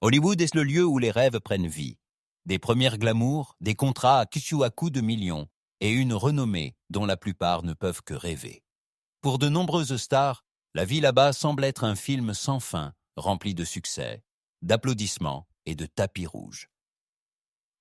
Hollywood est le lieu où les rêves prennent vie. Des premières glamours, des contrats à coups de millions et une renommée dont la plupart ne peuvent que rêver. Pour de nombreuses stars, la vie là-bas semble être un film sans fin, rempli de succès, d'applaudissements et de tapis rouges.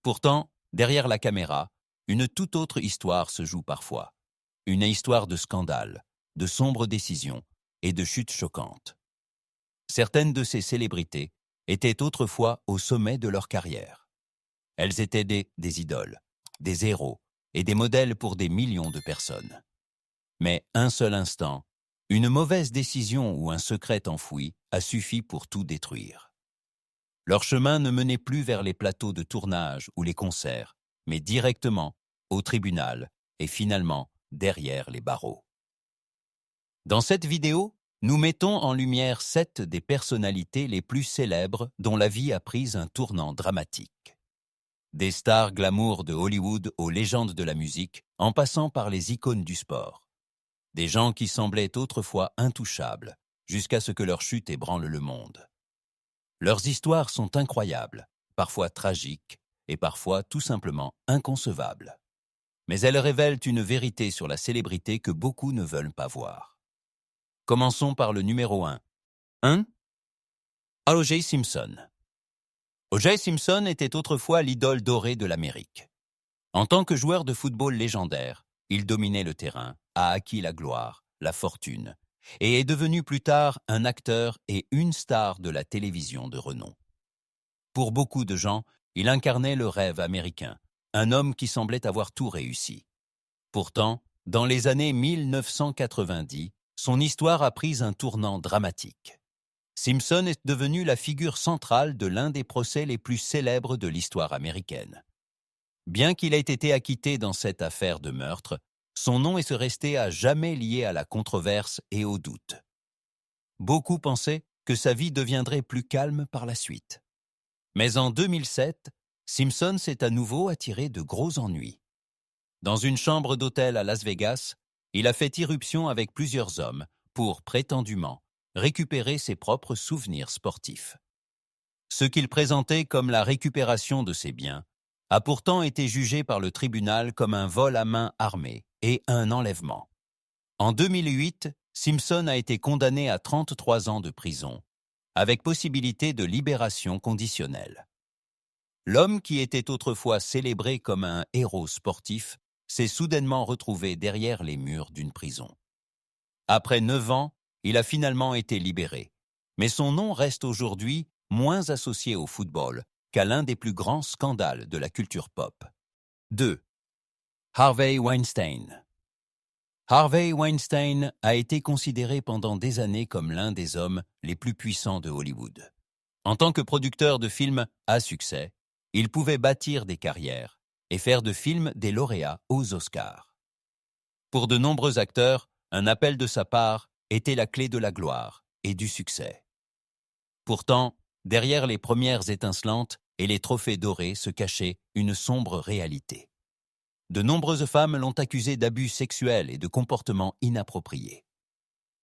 Pourtant, derrière la caméra, une toute autre histoire se joue parfois. Une histoire de scandales, de sombres décisions et de chutes choquantes. Certaines de ces célébrités étaient autrefois au sommet de leur carrière. Elles étaient des idoles, des héros et des modèles pour des millions de personnes. Mais un seul instant, une mauvaise décision ou un secret enfoui a suffi pour tout détruire. Leur chemin ne menait plus vers les plateaux de tournage ou les concerts, mais directement au tribunal et finalement derrière les barreaux. Dans cette vidéo, nous mettons en lumière 7 des personnalités les plus célèbres dont la vie a pris un tournant dramatique. Des stars glamour de Hollywood aux légendes de la musique, en passant par les icônes du sport. Des gens qui semblaient autrefois intouchables, jusqu'à ce que leur chute ébranle le monde. Leurs histoires sont incroyables, parfois tragiques et parfois tout simplement inconcevables. Mais elles révèlent une vérité sur la célébrité que beaucoup ne veulent pas voir. Commençons par le numéro 1. 1. O.J. Simpson. O.J. Simpson était autrefois l'idole dorée de l'Amérique. En tant que joueur de football légendaire, il dominait le terrain, a acquis la gloire, la fortune, et est devenu plus tard un acteur et une star de la télévision de renom. Pour beaucoup de gens, il incarnait le rêve américain, un homme qui semblait avoir tout réussi. Pourtant, dans les années 1990, son histoire a pris un tournant dramatique. Simpson est devenu la figure centrale de l'un des procès les plus célèbres de l'histoire américaine. Bien qu'il ait été acquitté dans cette affaire de meurtre, son nom est resté à jamais lié à la controverse et au doute. Beaucoup pensaient que sa vie deviendrait plus calme par la suite. Mais en 2007, Simpson s'est à nouveau attiré de gros ennuis. Dans une chambre d'hôtel à Las Vegas, il a fait irruption avec plusieurs hommes pour, prétendument, récupérer ses propres souvenirs sportifs. Ce qu'il présentait comme la récupération de ses biens a pourtant été jugé par le tribunal comme un vol à main armée et un enlèvement. En 2008, Simpson a été condamné à 33 ans de prison, avec possibilité de libération conditionnelle. L'homme qui était autrefois célébré comme un héros sportif s'est soudainement retrouvé derrière les murs d'une prison. Après 9 ans, il a finalement été libéré, mais son nom reste aujourd'hui moins associé au football qu'à l'un des plus grands scandales de la culture pop. 2. Harvey Weinstein. Harvey Weinstein a été considéré pendant des années comme l'un des hommes les plus puissants de Hollywood. En tant que producteur de films à succès, il pouvait bâtir des carrières et faire de films des lauréats aux Oscars. Pour de nombreux acteurs, un appel de sa part était la clé de la gloire et du succès. Pourtant, derrière les premières étincelantes et les trophées dorés se cachait une sombre réalité. De nombreuses femmes l'ont accusé d'abus sexuels et de comportements inappropriés.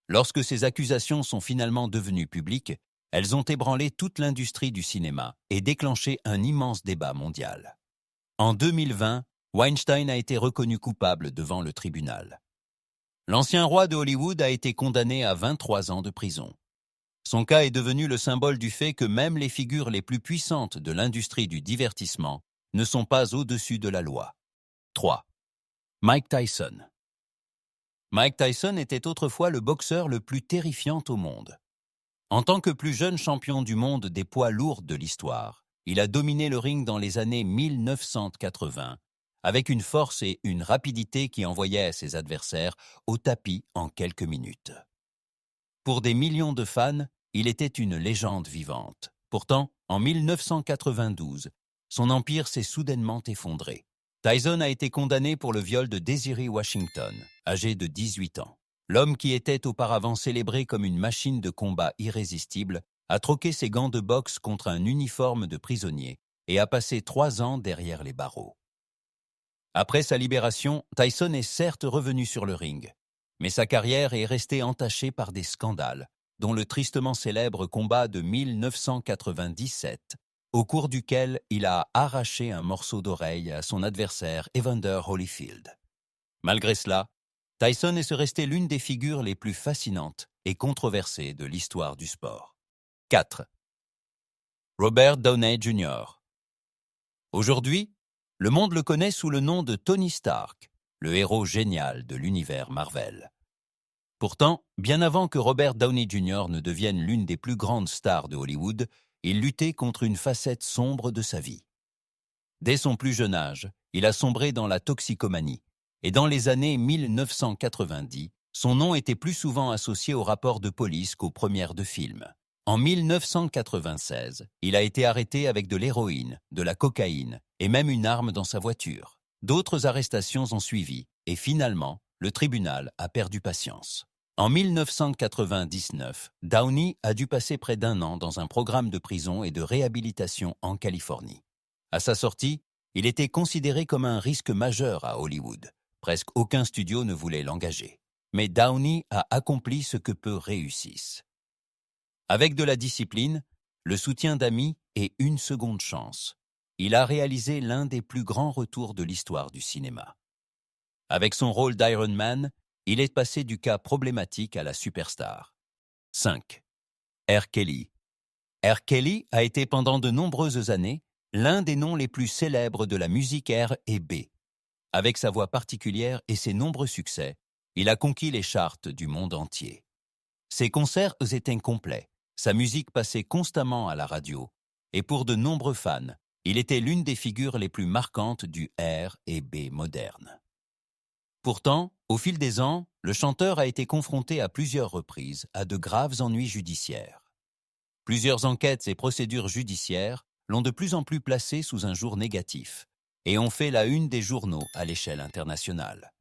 Lorsque ces accusations sont finalement devenues publiques, elles ont ébranlé toute l'industrie du cinéma et déclenché un immense débat mondial. En 2020, Weinstein a été reconnu coupable devant le tribunal. L'ancien roi de Hollywood a été condamné à 23 ans de prison. Son cas est devenu le symbole du fait que même les figures les plus puissantes de l'industrie du divertissement ne sont pas au-dessus de la loi. 3. Mike Tyson. Mike Tyson était autrefois le boxeur le plus terrifiant au monde. En tant que plus jeune champion du monde des poids lourds de l'histoire, il a dominé le ring dans les années 1980, avec une force et une rapidité qui envoyaient ses adversaires au tapis en quelques minutes. Pour des millions de fans, il était une légende vivante. Pourtant, en 1992, son empire s'est soudainement effondré. Tyson a été condamné pour le viol de Desiree Washington, âgée de 18 ans. L'homme qui était auparavant célébré comme une machine de combat irrésistible a troqué ses gants de boxe contre un uniforme de prisonnier et a passé 3 ans derrière les barreaux. Après sa libération, Tyson est certes revenu sur le ring, mais sa carrière est restée entachée par des scandales, dont le tristement célèbre combat de 1997, au cours duquel il a arraché un morceau d'oreille à son adversaire Evander Holyfield. Malgré cela, Tyson est resté l'une des figures les plus fascinantes et controversées de l'histoire du sport. 4. Robert Downey Jr. Aujourd'hui, le monde le connaît sous le nom de Tony Stark, le héros génial de l'univers Marvel. Pourtant, bien avant que Robert Downey Jr. ne devienne l'une des plus grandes stars de Hollywood, il luttait contre une facette sombre de sa vie. Dès son plus jeune âge, il a sombré dans la toxicomanie, et dans les années 1990, son nom était plus souvent associé aux rapports de police qu'aux premières de films. En 1996, il a été arrêté avec de l'héroïne, de la cocaïne et même une arme dans sa voiture. D'autres arrestations ont suivi, et finalement, le tribunal a perdu patience. En 1999, Downey a dû passer près d'1 an dans un programme de prison et de réhabilitation en Californie. À sa sortie, il était considéré comme un risque majeur à Hollywood. Presque aucun studio ne voulait l'engager. Mais Downey a accompli ce que peu réussissent. Avec de la discipline, le soutien d'amis et une seconde chance, il a réalisé l'un des plus grands retours de l'histoire du cinéma. Avec son rôle d'Iron Man, il est passé du cas problématique à la superstar. 5. R. Kelly. R. Kelly a été pendant de nombreuses années l'un des noms les plus célèbres de la musique R&B. Avec sa voix particulière et ses nombreux succès, il a conquis les charts du monde entier. Ses concerts étaient complets, sa musique passait constamment à la radio, et pour de nombreux fans, il était l'une des figures les plus marquantes du R&B moderne. Pourtant, au fil des ans, le chanteur a été confronté à plusieurs reprises à de graves ennuis judiciaires. Plusieurs enquêtes et procédures judiciaires l'ont de plus en plus placé sous un jour négatif et ont fait la une des journaux à l'échelle internationale.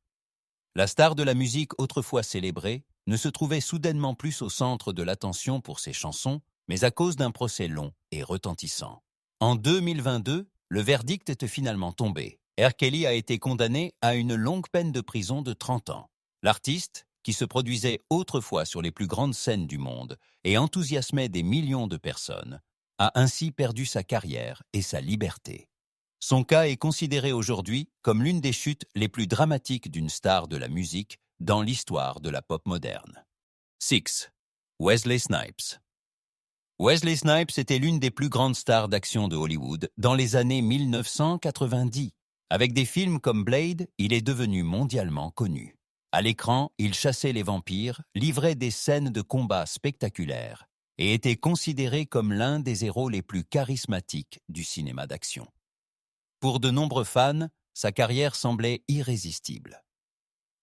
La star de la musique autrefois célébrée ne se trouvait soudainement plus au centre de l'attention pour ses chansons, mais à cause d'un procès long et retentissant. En 2022, le verdict est finalement tombé. R. Kelly a été condamné à une longue peine de prison de 30 ans. L'artiste, qui se produisait autrefois sur les plus grandes scènes du monde et enthousiasmait des millions de personnes, a ainsi perdu sa carrière et sa liberté. Son cas est considéré aujourd'hui comme l'une des chutes les plus dramatiques d'une star de la musique dans l'histoire de la pop moderne. 6. Wesley Snipes. Wesley Snipes était l'une des plus grandes stars d'action de Hollywood dans les années 1990. Avec des films comme Blade, il est devenu mondialement connu. À l'écran, il chassait les vampires, livrait des scènes de combat spectaculaires et était considéré comme l'un des héros les plus charismatiques du cinéma d'action. Pour de nombreux fans, sa carrière semblait irrésistible.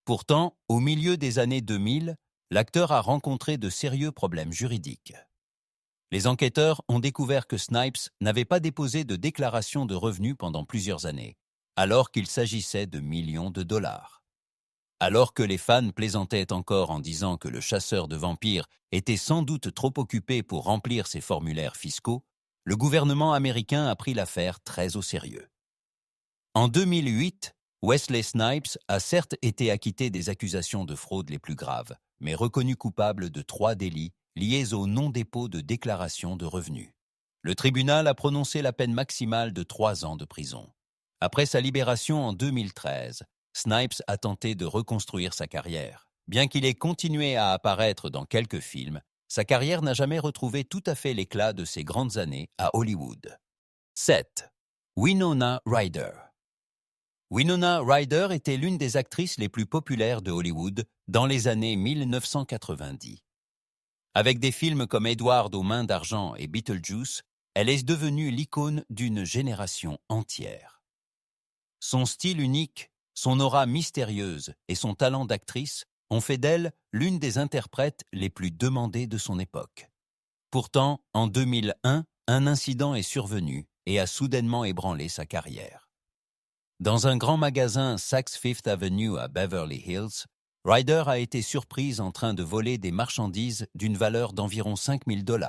Pourtant, au milieu des années 2000, l'acteur a rencontré de sérieux problèmes juridiques. Les enquêteurs ont découvert que Snipes n'avait pas déposé de déclaration de revenus pendant plusieurs années, alors qu'il s'agissait de millions de dollars. Alors que les fans plaisantaient encore en disant que le chasseur de vampires était sans doute trop occupé pour remplir ses formulaires fiscaux, le gouvernement américain a pris l'affaire très au sérieux. En 2008, Wesley Snipes a certes été acquitté des accusations de fraude les plus graves, mais reconnu coupable de 3 délits liés au non-dépôt de déclaration de revenus. Le tribunal a prononcé la peine maximale de 3 ans de prison. Après sa libération en 2013, Snipes a tenté de reconstruire sa carrière. Bien qu'il ait continué à apparaître dans quelques films, sa carrière n'a jamais retrouvé tout à fait l'éclat de ses grandes années à Hollywood. 7. Winona Ryder. Winona Ryder était l'une des actrices les plus populaires de Hollywood dans les années 1990. Avec des films comme Edward aux mains d'argent et Beetlejuice, elle est devenue l'icône d'une génération entière. Son style unique, son aura mystérieuse et son talent d'actrice ont fait d'elle l'une des interprètes les plus demandées de son époque. Pourtant, en 2001, un incident est survenu et a soudainement ébranlé sa carrière. Dans un grand magasin Saks Fifth Avenue à Beverly Hills, Ryder a été surprise en train de voler des marchandises d'une valeur d'environ $5 000.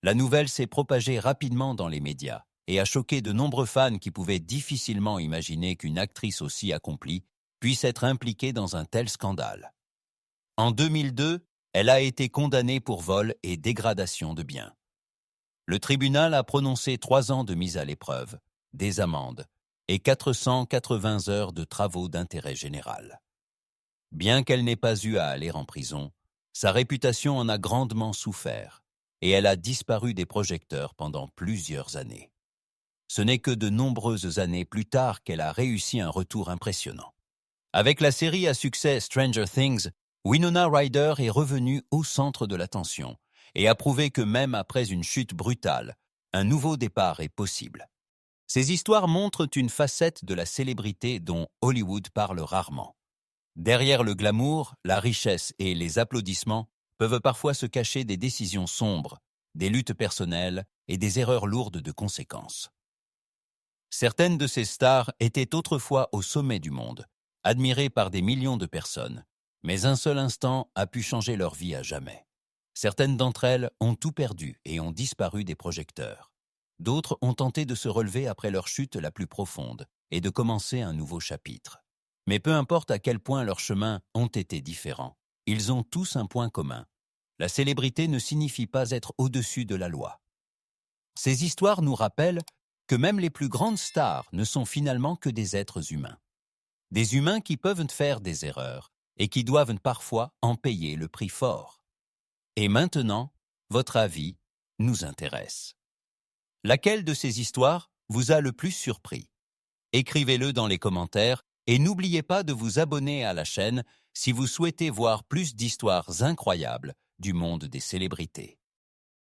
La nouvelle s'est propagée rapidement dans les médias et a choqué de nombreux fans qui pouvaient difficilement imaginer qu'une actrice aussi accomplie puisse être impliquée dans un tel scandale. En 2002, elle a été condamnée pour vol et dégradation de biens. Le tribunal a prononcé 3 ans de mise à l'épreuve, des amendes et 480 heures de travaux d'intérêt général. Bien qu'elle n'ait pas eu à aller en prison, sa réputation en a grandement souffert et elle a disparu des projecteurs pendant plusieurs années. Ce n'est que de nombreuses années plus tard qu'elle a réussi un retour impressionnant. Avec la série à succès Stranger Things, Winona Ryder est revenue au centre de l'attention et a prouvé que même après une chute brutale, un nouveau départ est possible. Ces histoires montrent une facette de la célébrité dont Hollywood parle rarement. Derrière le glamour, la richesse et les applaudissements peuvent parfois se cacher des décisions sombres, des luttes personnelles et des erreurs lourdes de conséquences. Certaines de ces stars étaient autrefois au sommet du monde, admirées par des millions de personnes, mais un seul instant a pu changer leur vie à jamais. Certaines d'entre elles ont tout perdu et ont disparu des projecteurs. D'autres ont tenté de se relever après leur chute la plus profonde et de commencer un nouveau chapitre. Mais peu importe à quel point leurs chemins ont été différents, ils ont tous un point commun. La célébrité ne signifie pas être au-dessus de la loi. Ces histoires nous rappellent que même les plus grandes stars ne sont finalement que des êtres humains. Des humains qui peuvent faire des erreurs et qui doivent parfois en payer le prix fort. Et maintenant, votre avis nous intéresse. Laquelle de ces histoires vous a le plus surpris? Écrivez-le dans les commentaires et n'oubliez pas de vous abonner à la chaîne si vous souhaitez voir plus d'histoires incroyables du monde des célébrités.